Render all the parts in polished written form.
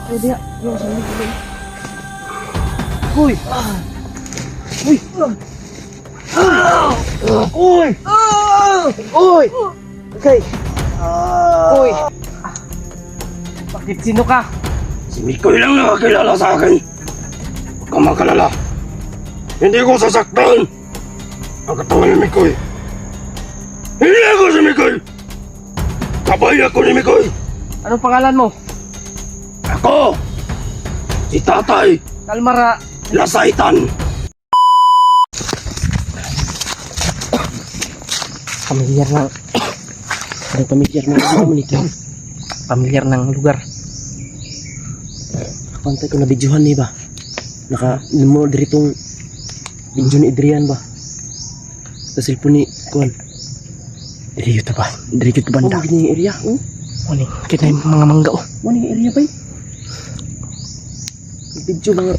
Ay, dia. Yo, sa likod. Uy! Uy! Uy! Uy! Okay. Uy! Bakit sino ka? Si Mikoy lang nakakilala sa akin. Huwag kang makalala. Hindi ko sasaktan ang katawan ni Mikoy. Hindi ako si Mikoy. Kabay ako ni Mikoy. Anong pangalan mo? Ako, si Tatay Kalmara. Lasaitan. Pamilyar ng... Anong pamilyar ng lugar nito? Pamilyar ng lugar. Pantay ko na videohan ni ba? Naka-mo diritong video ni Adrian ba? Sa cellphone ni Kuan. Diri ba? Diri ito banda. Oh, gini area. Oh. Ano kita yung mga mangga oh. Ano yung area ba? Video mga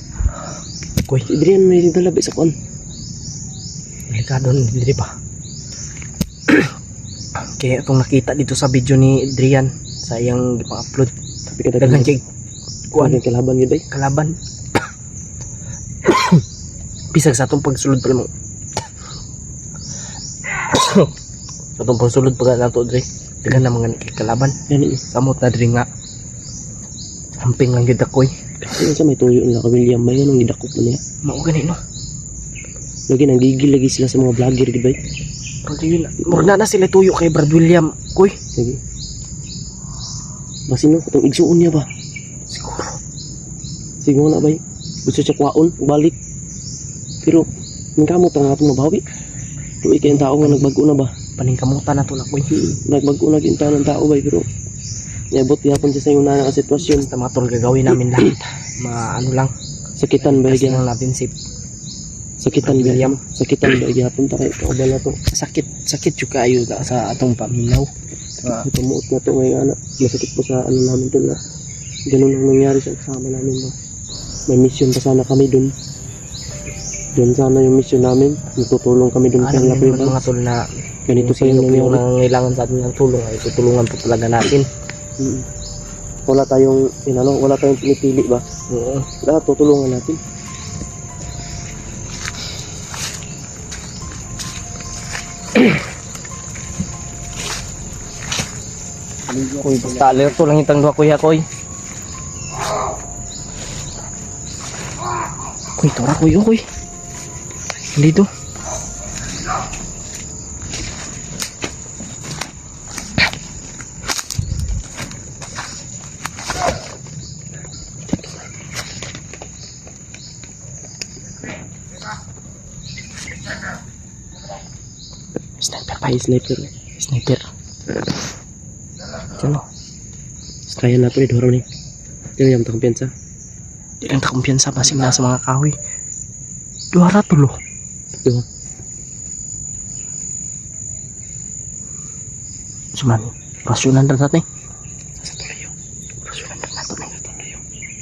Kuy, Adrian may dalabi sa Kuan. Delikado ni diri ba? Kaya itong nakita dito sa video ni Adrian sa iyang ipa-upload. Tapi kadaghan kay Kuan yung kalaban yun ay kalaban. Bisag sa atong pagsulod pa mo. Sa atong pagsulod pa nato dre. Daghan na mga kalaban. Yani samot na dre nga. Samping lang gyud ako eh. Kasi sa may tuyo nila ka William ba yan ang gidakop na niya. Mao gani no. Lagi nang gigil lagi sila sa mga vlogger di ba? Pero yun murna na sila tuyo kay Brad William. Kuy. Sige. Basin no katong igsuon niya ba? Siguro na ba? Gusto siya kwaon, balik. Pero, nangkamutan na itong mabawi. Tuwi kayong tao nga nagbago na ba? Paningkamutan na ito na ko. Nagbago na kayong tao ng tao ba? Pero, yabot yapon siya sa yung nanang sitwasyon. Basta matol gagawin namin lahat. Ano lang. Sakitan ba? Kasi lang natin safe. Sakitan ba? Sakitan ba? Yapon tayo. Kaubal na ito. Sakit juga ayo sa atong paminaw. Tumuot na ito ngayon. Masakit po sa ano namin ito na. Ganun ang nangyari sa kasama namin ba? May mission pa sana kami dun. Doon sana yung mission namin. Natutulong kami dun sa lapi ba? Mga tol na ganito sa yung nangangailangan sa atin ng tulong ay tutulungan po talaga natin. Wala tayong wala tayong pinipili ba? Oo. Lahat tutulungan natin. Kuy, basta alerto lang itang dua kuya koy. Kuy, tora kuy, kuy. Dito. Sniper pa, sniper. Sniper. Ano? Kaya na ito ni Doro ni. Hindi yung takumpiyansa. Hindi lang takumpiyansa. Basing na sa mga kahoy. Duara tulo. Diba? Suman. Rasyonan na natin. Sa tulayo. Rasyonan na natin.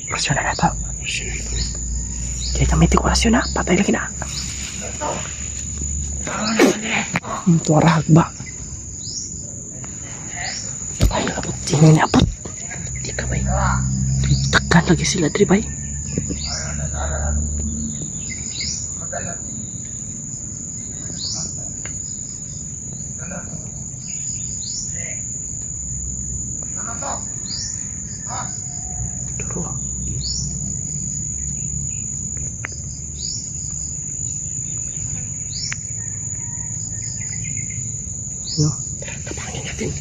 Rasyonan na natin. Kaya kami ito ko rasyon na. Patay lagi na. Duara hagba. Ay, abot. Sino niya abot? Hindi ka ba? Tekan lagi sila, Dri, bay. Duro. No? Tapangin natin.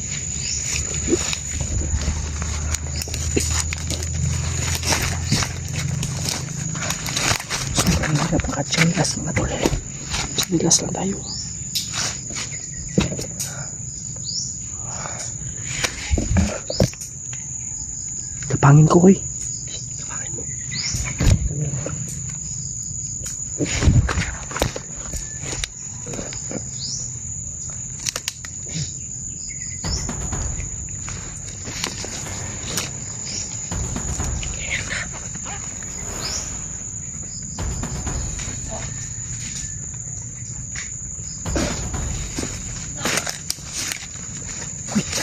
Sobrang hirap maka-chinglas mga tol. Chinglas lang tayo. Tapangin ko koy. Tapangin mo.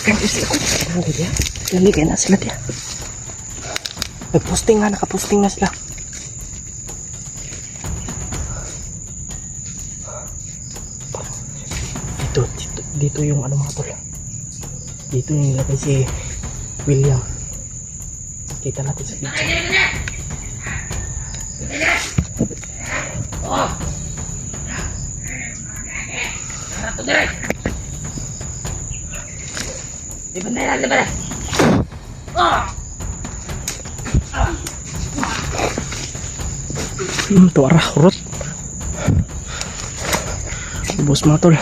Kan sila ko. Ano dia? Lagi kena sila dia. Nagposting nga, nakaposting na sila. Dito yung ano mga tol. Dito yung nilagay si William. Kita natin sa video. Tuara, urut. Bos mga tol.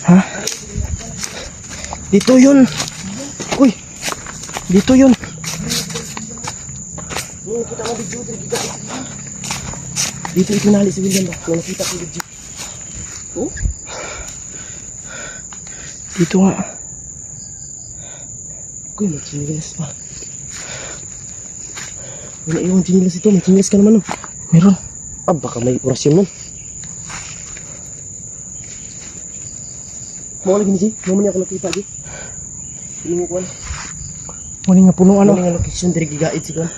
Ha? Dito yun. Uy. Dito yun. Dito itinali si William. Kung nakita ko legit. Oh? Dito nga. Uy, may chinilas pa. Wala yung chinilas ito. May chinilas ka naman. Oh. Meron. Ah, baka may orasyon nun. Mau lagi ni Ji, mau ni ako nakita Ji. Piling ko wala nga punuan. Wala nga location diri gigaid si kon.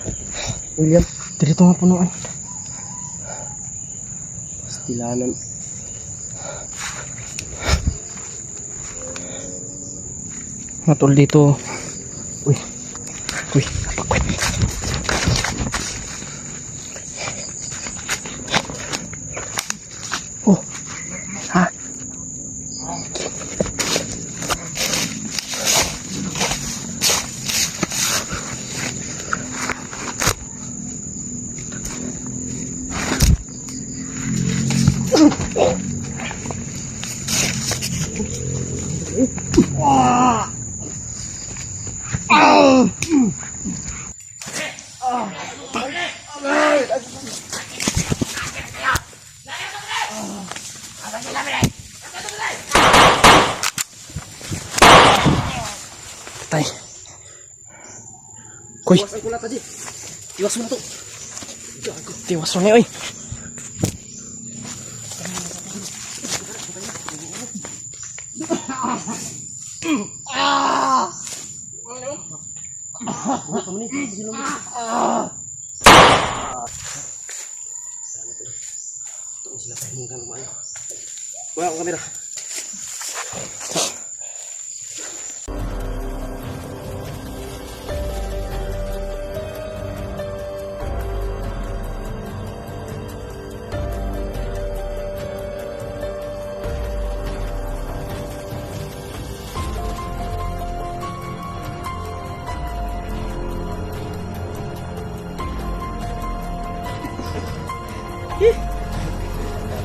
William, diri to nga punuan. Pastilanan. Matol dito. Uy. Uy, napakwet. Oh. Ha? Tay. Kuy. Tiwasan ko na tadi. Tiwas mo na to. Tiwas mo na oy. Sila pahingan lumayo. Wala akong kamera.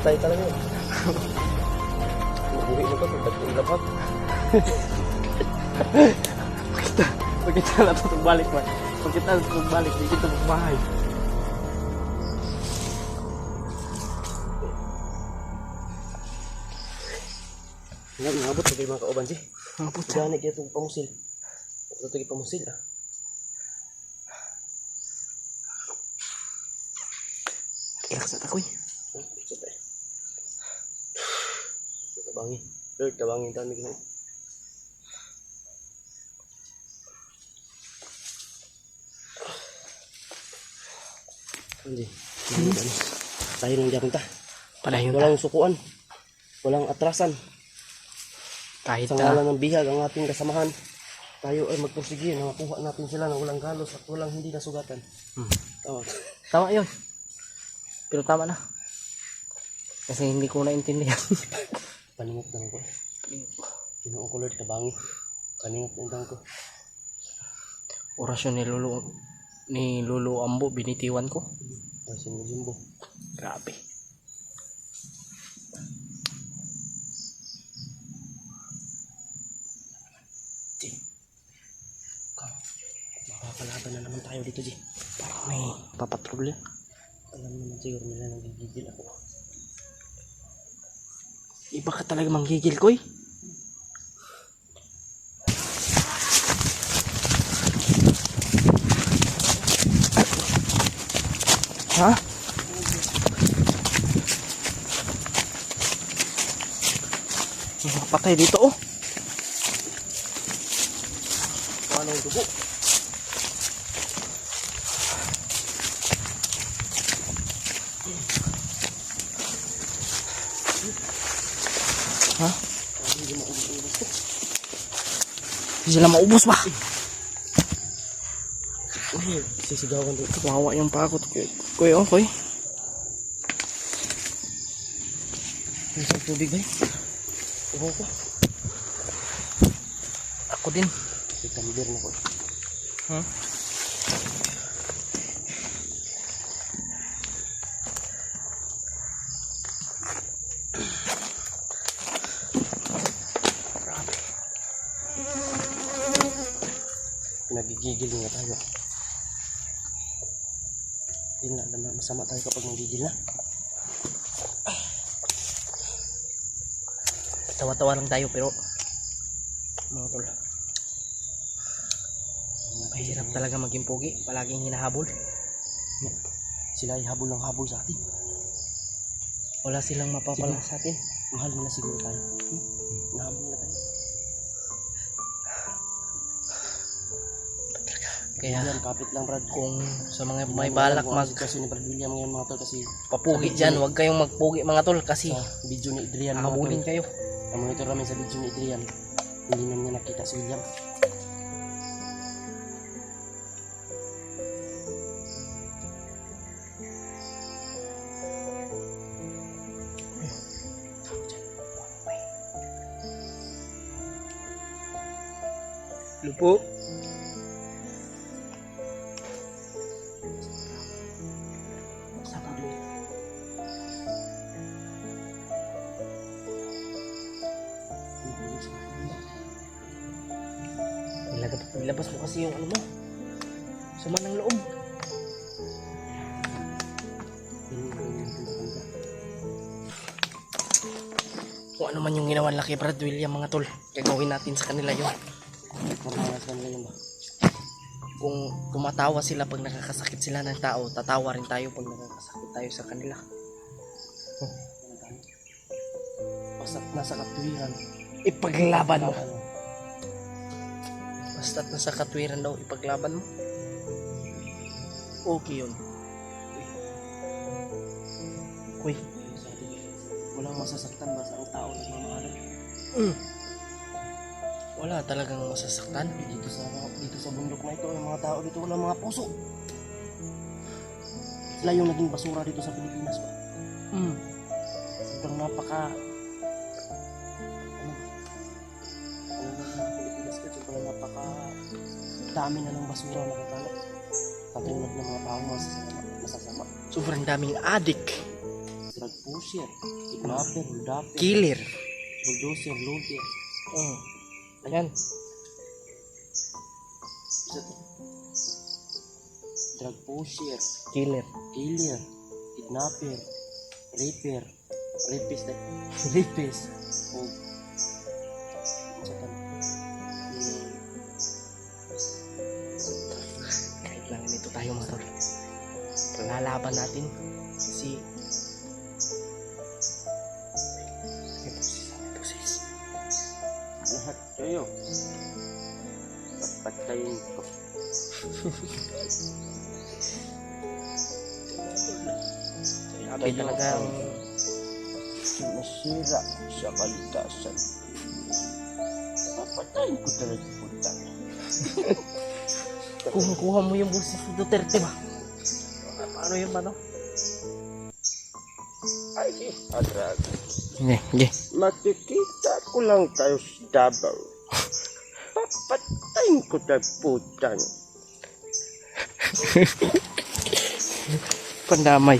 Patay talaga yun. Uwi mo ko, pagdating labag. Pagkita na ito balik man. Pagkita na ito balik, di kita magbahay. Nabot sa mga kauban si. Mabot sa. Gani kaya itong pamusil. Ito itong pamusil ah. Kilaksa takoy. Tabangin. Lord, tabangin tayo na ginawa. Hindi. Tayo nang dyan ta. Palayon ta. Walang sukuan. Walang atrasan. Kahit Sa ngalan ng bihag ang ating kasamahan. Tayo ay magpursige. Nakakuha natin sila ng walang galos at walang hindi nasugatan. Tama. Tama yun. Pero tama na. Kasi hindi ko naintindihan. Paningot na ko. Kinuha ko Lord, tabangin. Paningot na ko. Orasyon ni Lolo Ambo binitiwan ko. Kasi mo Jumbo. Grabe. Mapapalaban na naman tayo dito, Ji. Parang may papatrolya. Alam naman siguro nila nagigigil ako. Iba ka talaga manggigil ko eh. Ha? May mga patay dito oh. Paano ang dugo? Di sila maubos ba? Sisigawan din. Kawawa yung pakot. Kuy, oh, kuy. Isang tubig ba? Uho ko. Ako din. Itamber na ko. Ha? Nagigigil nga tayo. Hindi na masama tayo kapag nagigil na. Tawa-tawa lang tayo pero mga tol. Mahirap talaga maging pogi. Palaging hinahabol. Sila ay habol ng habol sa atin. Wala silang mapapala sa atin. Mahal nila siguro tayo. Nahabol na tayo. Kaya Yan, kapit lang Brad. kung sa mga may balak Kasi ni Brad William ngayon mga tol kasi magpapugi dyan, huwag kayong magpugi mga tol kasi sa video ni Adrian mga habulin tol. kayo. Namonitor namin sa video ni Adrian. Hindi naman niya nakita si William. Lupo. Ilabas mo kasi yung ano mo. Sama ng loob. Kung ano man yung ginawa nila kay Brad William mga tol, gagawin natin sa kanila yun. Kung tumatawa sila pag nakakasakit sila ng tao, tatawa rin tayo pag nakakasakit tayo sa kanila. Basta nasa katwiran. Ipaglaban mo. Basta't nasa katwiran daw, ipaglaban mo. Okay yun. Uy. Walang masasaktan basta ang tao na mamahalan. Wala talagang masasaktan. Dito sa bundok na ito, yung mga tao dito walang mga puso. Sila yung naging basura dito sa Pilipinas ba? Sobrang napaka Pilipinas ka, sobrang napaka dami na ng basura na kakalat. Katulad ng mga tao masasama. Sobrang daming adik, Drug pusher, kidnapper, buldapper, killer. bulldozer, loader. Ayan. Drug pusher, Killer. killer, kidnapper, raper, rapist, o Kahit lang ganito tayo mga tol. Lalaban natin si lahat kayo papatayin ko. Abay talagang Sumasira sa kalikasan. Papatayin ko talaga putang. kumukuha mo yung boses ni Duterte ba? Paano yun ba no? Ay, Adrag. Hindi. Makikita ko lang tayo sa Davao. Papatayin ko tayo putang. Pandamay.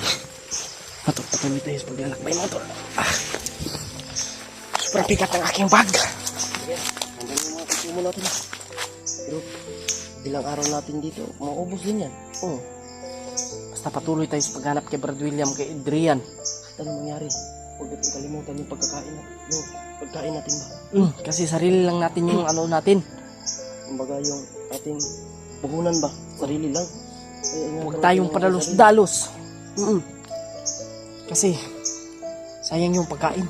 Patuloy tayo sa paglalakbay mga tol. Super pikat ang aking bag. Hanggang yung mga kusumo natin. Pero bilang araw natin dito, maubos din yan. Basta patuloy tayo sa paghanap kay Brad William, kay Adrian. Ano mangyari? Huwag natin kalimutan yung pagkain natin ba? Kasi sarili lang natin yung ano natin. Kumbaga yung ating puhunan ba? Sarili lang. Huwag tayong padalos-dalos. Kasi sayang yung pagkain.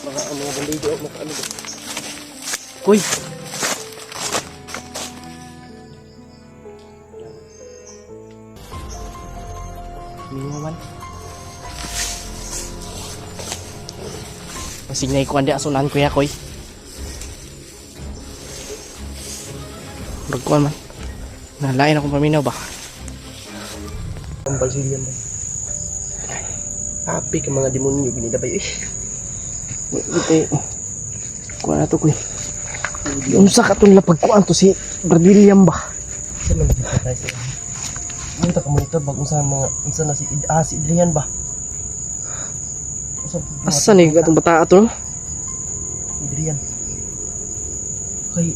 Mga bandido, mga ano ba? Kuy. Mingawan. Masig na ikuan di asunan kuya koy. Magkuhan man. Nalain akong paminaw ba? Ang Brazilian ba? Api ka mga demonyo, binidabay eh. Wait, kuha na to ko eh. Unsa ka itong lapagkuhan to si Brad William ba? Saan man dito tayo sila? Munta ka monitor bag unsa mga unsa na si Adrian ba? Asa ni gatong bata ato? Adrian. Kay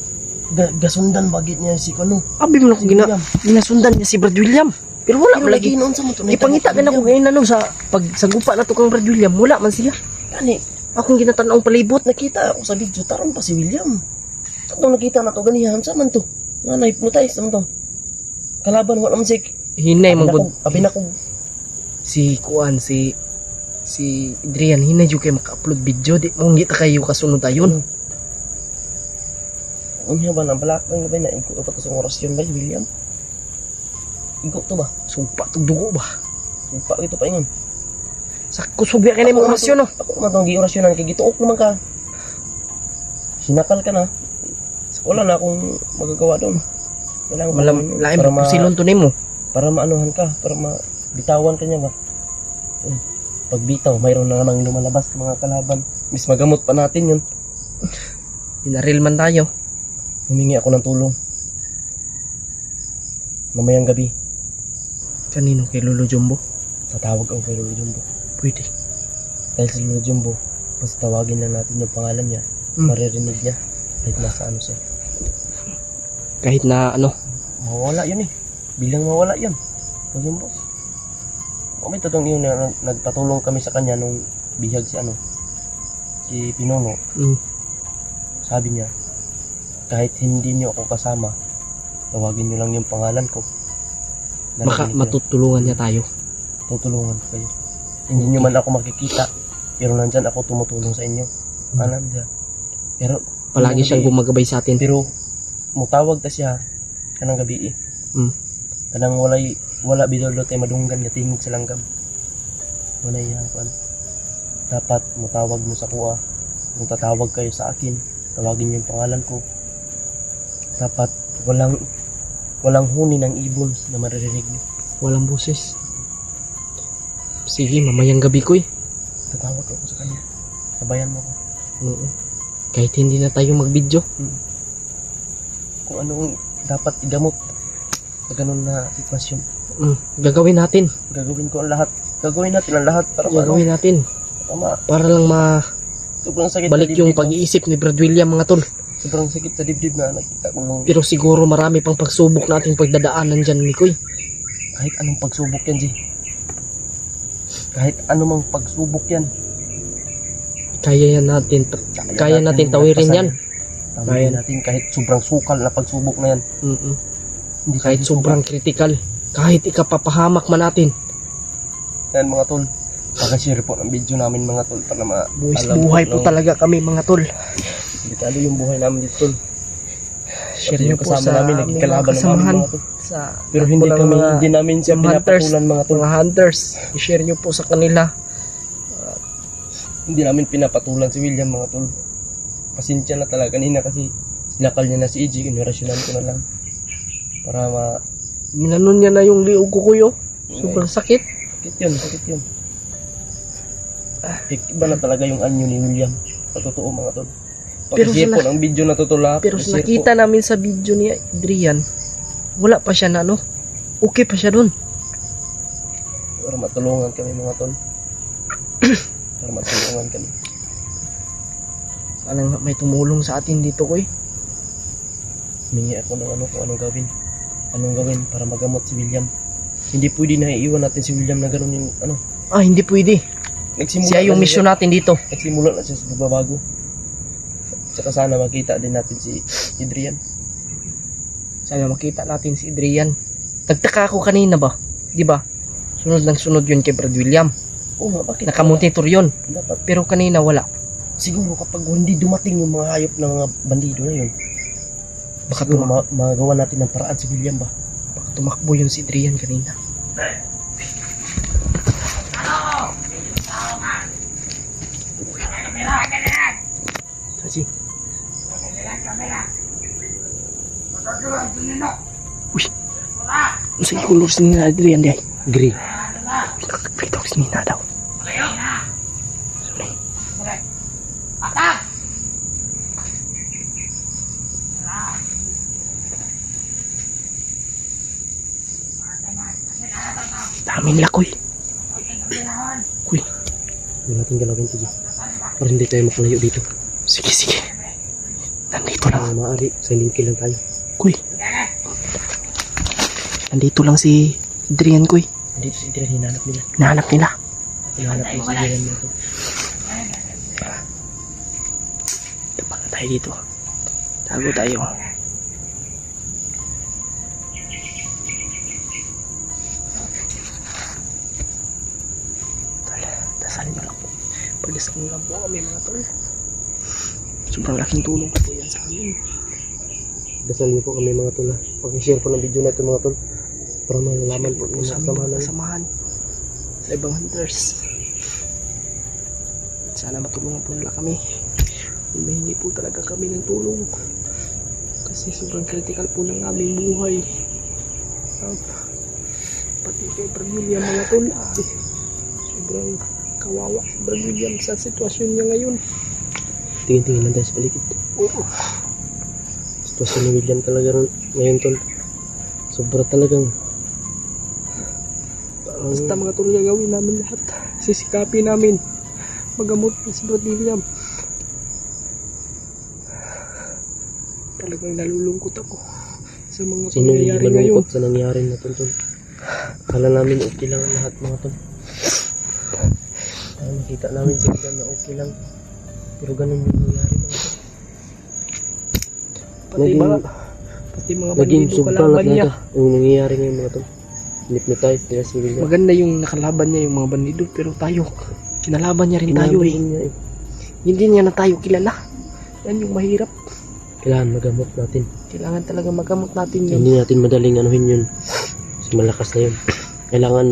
gasundan bagit niya si Kuno. Abi mo na ko ginasundan niya si Brad William. Pero wala Pero man lagi. lagi noon sa mo to. Ipangita ka na ko ngayon ano sa pag sa gupa na to kang Brad William. Wala man siya. Gani, Akong ginatanaw palibot. nakita ako sa video taron pa si William. Atong nakita na to ganihan sa man to. Nga na-hypnotize naman to. Kalaban wala man si Hinay man gud abi na ko. si Kuan si Adrian hinay jud kay maka-upload video di mo ngita kayo kasunod ayon. Unya ba nang balak nang ba na iko pa to sa orasyon ba si William? Iko to ba? Sumpa tug dugo ba? Sumpa ito pa ingon. Sa kusubya kay na mo orasyon no. Ako man tong giorasyonan kay gituok naman ka. Sinakal ka na. Wala na akong magagawa doon. Kailangan Malam lain pa silon to nimo. para maanuhan ka, para mabitawan ka niya ba. Pagbitaw, mayroon na namang lumalabas ng mga kalaban. Mis magamot pa natin yun. Binaril man tayo. Humingi ako ng tulong. Mamayang gabi, Kanino kay Lolo Jumbo? tatawag ako kay Lolo Jumbo. Pwede. Dahil si Lolo Jumbo, basta tawagin lang natin yung pangalan niya, maririnig niya. Kahit nasa ano siya. Kahit na ano. Mawala yun eh. Bilang mawala yun. Lolo Jumbo. May totong yun na nagpatulong kami sa kanya nung bihag si Pinono. Sabi niya, kahit hindi niyo ako kasama, tawagin niyo lang yung pangalan ko. Matutulungan niya tayo. Tutulungan ko kayo. Hindi niyo man ako makikita, pero nandyan ako tumutulong sa inyo. Alam niya. Pero Palagi siyang gumagabay sa atin. Pero mutawag ta siya kanang gabi eh. Kanang wala bidolo tay madunggan nga tingog sa langgam. Wala yan kuan. Dapat mutawag mo sa kuha. Kung tatawag kayo sa akin, tawagin niyo yung pangalan ko. Dapat walang huni ng ibon na maririnig niyo. Walang boses. Sige, mamayang gabi ko eh. Tatawag ako sa kanya. Sabayan mo ko. Oo. Kahit hindi na tayo mag-video. Kung anong dapat igamot sa ganun na sitwasyon. Gagawin natin. Gagawin ko ang lahat. Gagawin natin ang lahat para Gagawin natin. Tama. Para lang Sobrang sakit balik sa yung dibdib. pag-iisip ni Brad William mga tol. Sobrang sakit sa dibdib na nakita ko nung Pero siguro marami pang pagsubok nating pagdadaanan dyan, Mikoy. kahit anong pagsubok yan, G. Kahit anumang pagsubok yan. Kaya natin tawirin yan. Tawirin natin kahit sobrang sukal na pagsubok na yan. Hindi Kahit sobrang critical. Kahit ikapapahamak man natin. yan mga tol. Pag-share po ng video namin mga tol para Buhay po talaga kami mga tol. Delikado yung buhay namin dito tol. Share Yung nyo po kasama sa namin, aming nagkalaban mga kasamahan. namin mga tol. Sa Pero hindi takbo ng mga hindi namin siya hunters, pinapatulan mga tol. mga hunters. I-share nyo po sa kanila. Hindi namin pinapatulan si William mga tol. Pasensya na talaga kanina kasi sinakal niya na si EJ, kinurasyonan ko na lang. Para Ginanon niya na yung liog ko kuyo. Sobrang sakit. sakit yun. Iba na talaga yung anyo ni William. Patotoo mga tol. Pero Pag-share sa po ng video na tutula. Pero sa nakita namin sa video ni Adrian, wala pa siya na ano. Okay pa siya dun. Para matulungan kami mga tol. Para matulungan kami. Sana nga may tumulong sa atin dito ko eh. Humingi ako ng kung anong gawin. Anong gawin para magamot si William. Hindi pwede na iiwan natin si William na gano'n yung Hindi pwede. Siya yung mission natin dito. Nagsimula na siya sa pagbabago. Tsaka sana makita din natin si Adrian. Sana makita natin si Adrian. Nagtaka ako kanina ba? Di ba? Sunod lang sunod yun kay Brad William. Oo nga, bakit? Nakamonitor yun. Dapat. Pero kanina wala. Siguro kapag hindi dumating yung mga hayop ng mga bandido na yun, Baka siguro magawa natin ng paraan si William ba? Baka tumakbo yun si Adrian kanina. Kasi Ano sa color si Nina Adrian di ay? Gray. Nakakapit ako si Nina daw. Sorry. Dami nila, Kuy. Kuy. Hindi natin galawin ito, G. Para hindi tayo makalayo dito. Sige, sige. Nandito lang. Maaari, silent kill lang tayo. Kuy. Nandito lang si Adrian, Kuy. Dito si Adrian, hinahanap nila. Nahanap nila. Hinahanap nila si Adrian natin. Tapak na tayo dito. Tago tayo. Dasal nyo lang po. Pagdasal nyo lang po kami mga tol. Sobrang laking tulong po yan sa amin. Dasal niyo po kami mga tol ha. Pag-share po ng video na ito mga tol. Para malalaman po ng sa samahan namin. kasamahan sa ibang hunters. Sana matulungan po nila kami. Humihingi po talaga kami ng tulong. Kasi sobrang critical po ng aming buhay. Pati kay Brad William mga tol. Sobrang kawawa si Brad William sa sitwasyon niya ngayon. Tingin-tingin lang tayo sa paligid. Oo. Sitwasyon ni William talaga ngayon tol. Sobra talagang Basta mga tol, gagawin namin lahat. Sisikapin namin magamot na si Brad William. Talagang nalulungkot ako sa mga sino hindi pangyayari ngayon. malungkot sa nangyari na tol. Akala namin okay lang ang lahat mga tol. Ay, nakita namin si William na okay lang. Pero ganun yung nangyari mga tol. Pati mga Naging bandido sobrang kalaban niya. talaga yung nangyayari ngayon mga tol. Hypnotize nila si William. Maganda yung nakalaban niya yung mga bandido, pero tayo, kinalaban niya rin tayo eh. Niya, eh. Hindi niya na tayo kilala. Yan yung mahirap. Kailangan magamot natin. Kailangan talaga magamot natin yun. Hindi natin madaling anuhin yun. Kasi malakas na yun. Kailangan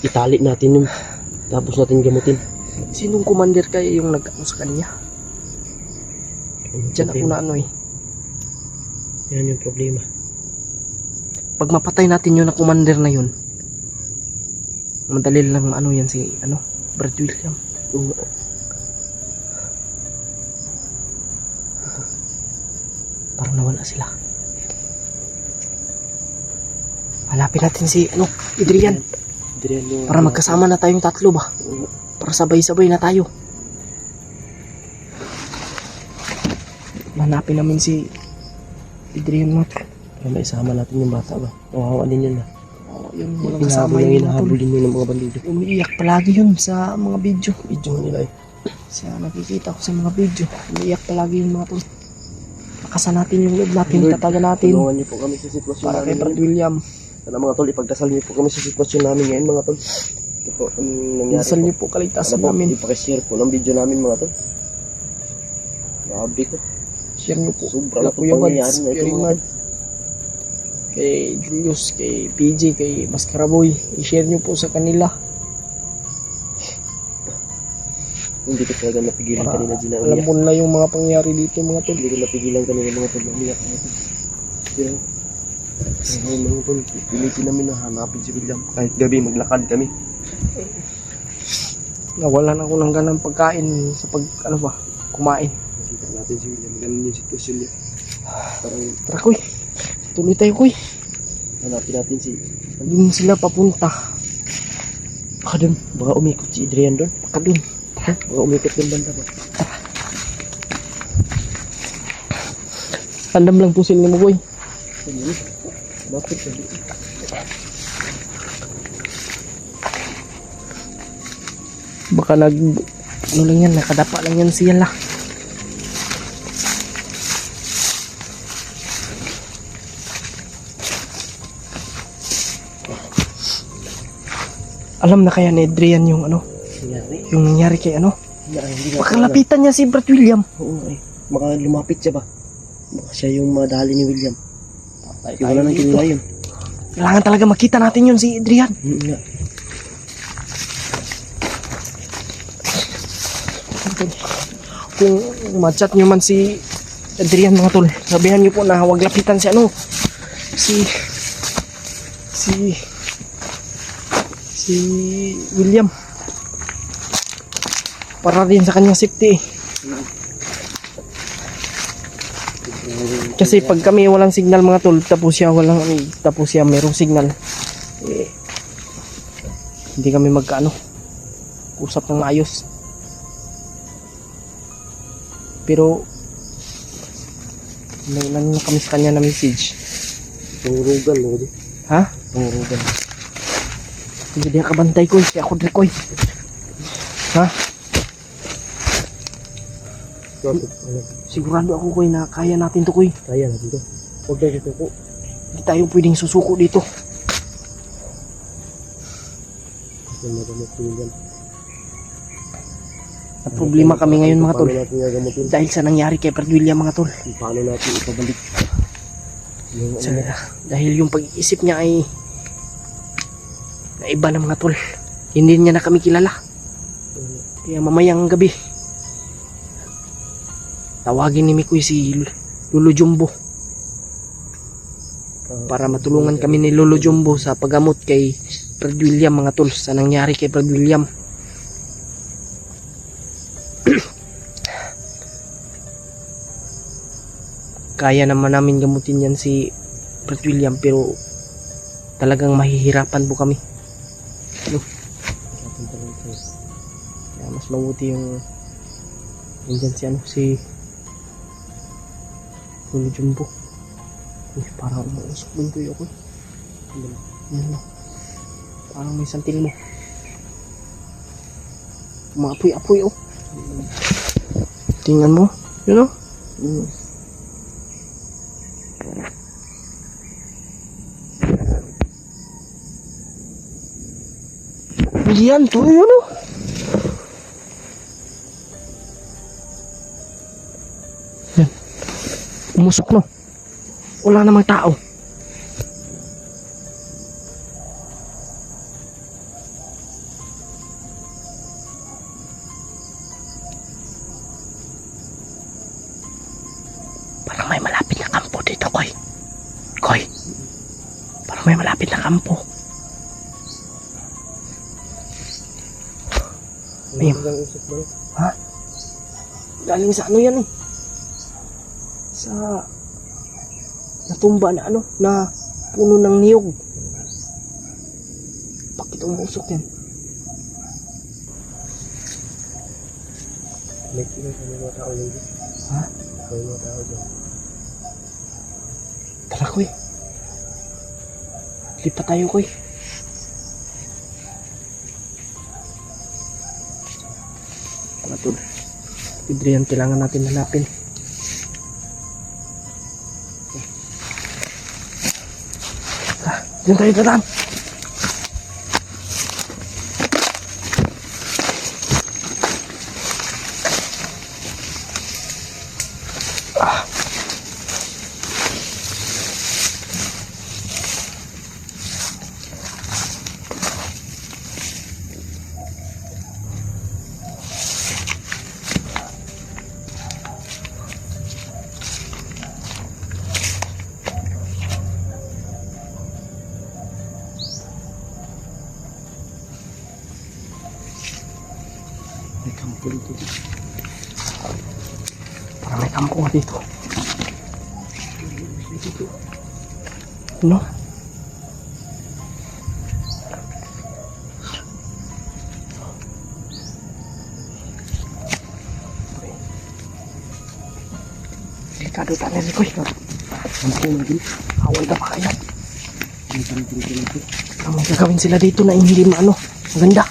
itali natin yun. Tapos natin gamutin. Sinong commander kaya yung nag-ano sa kanya? Diyan ako na ano eh. Yan yung problema. Pag mapatay natin yun na commander na yun, madali lang ano yan si Brad William. Parang nawala sila. Hanapin natin si Adrian. Adrian yung Para magkasama na tayong tatlo ba? Para sabay-sabay na tayo. Hanapin namin si Adrian mo. Para maisama natin yung bata ba? Kawawa din yun ba? Oo, yun mga kasama Hinahabol yun mga hinahabol tol. din yun ng mga bandido. Umiiyak palagi yun sa mga video. Video nila eh. Sa nakikita ko sa mga video. Umiiyak palagi yung mga tol. Lakasan natin yung loob natin, tatagan natin. Tulungan niyo po kami sa sitwasyon Para kay namin. Brad William. Sana mga tol, ipagdasal niyo po kami sa sitwasyon namin ngayon mga tol. Ito po ang nangyari Dasal po. niyo po kaligtasan Sana po, namin. ipakishare po ng video namin mga tol. Grabe to. Share niyo po. Sobrang Kaya Kuya pangyayari Mads, na ito Kuya mga Mad, kay Julius, kay PJ, kay Mascaraboy. I-share niyo po sa kanila. Hindi ko talaga napigilan Para kanina din na alam umiyak. mo na yung mga pangyayari dito mga tol. Hindi ko napigilan kanina mga tol na umiyak mga tol. Pero mga tol, pilitin namin na hanapin si William. Kahit gabi maglakad kami. Nawalan ako ng ganang pagkain sa kumain. Nakita natin si William. Ganun yung sitwasyon niya. Parang Tara Kuy, tuloy tayo Kuy. hanapin natin si... Doon sila papunta. Baka doon, Baka umikot si Adrian doon. baka doon. Baka umikot yung banda ba? Tandam lang po sila mo Kuy. Bakit sabi? Baka lang yan, nakadapa lang yan sila. Alam na kaya ni Adrian yung Nangyari? yung nangyari kay Hindi nga Baka alam. lapitan niya si Brad William. Oo eh. Baka lumapit siya ba? Baka siya yung madali ni William. Wala nang kilala yun. Kailangan talaga makita natin yun si Adrian. Nga. Kung ma-chat nyo man si Adrian mga tol, sabihan nyo po na huwag lapitan si si William. Para din sa kanyang safety. Kasi pag kami walang signal mga tol, tapos siya merong signal, eh, hindi kami magkaano usap ng maayos. Pero may ilan na kami sa kanya na message. Pangurugan mo di. Ha? Pangurugan. Hindi dia kabantay ko, si ako dre koy. Ha? Sigurado ako koy na kaya natin to koy. Kaya natin to. Huwag tayo susuko. Hindi tayo pwedeng susuko dito. Kasi magamot ko yan. At problema kami ngayon mga tol. Paano natin gagamutin? Dahil sa nangyari kay Brad William mga tol. Paano natin ipabalik? Yung Dahil yung pag-iisip niya ay naiba na mga tol. Hindi niya na kami kilala. Kaya mamayang gabi tawagin ni Mikoy si Lolo Jumbo para matulungan kami ni Lolo Jumbo sa paggamot kay Brad William mga tol, sa nangyari kay Brad William. Kaya naman namin gamutin yan si Brad William, pero talagang mahihirapan po kami. Kaya mas mabuti yung nandyan si Lolo Jumbo. Uy, parang umuusok din ko yun. Yan lang. Parang may santil mo. Mga apoy-apoy oh. Tingnan mo. Yun oh. Yan to yun oh. Yan. Umusok no. Wala namang tao. Parang may malapit na kampo dito, Koy. Koy. Parang may malapit na kampo. Ayun. Ha? Galing sa ano yan eh. Sa natumba na ano, na puno ng niyog. Bakit umusok yan? may mga tao dito. Ha? May mga tao dyan. Tara, Koy. Lipat tayo, Koy. Tara, tol. Adrian, kailangan natin hanapin. Diyan tayo dadaan. May kampo dito. Parang may kampo nga dito. Ano? Delikado tayo ni Koy. Kampo natin. Awal ka pa kaya. Ang may gagawin sila dito na hindi maano. Maganda.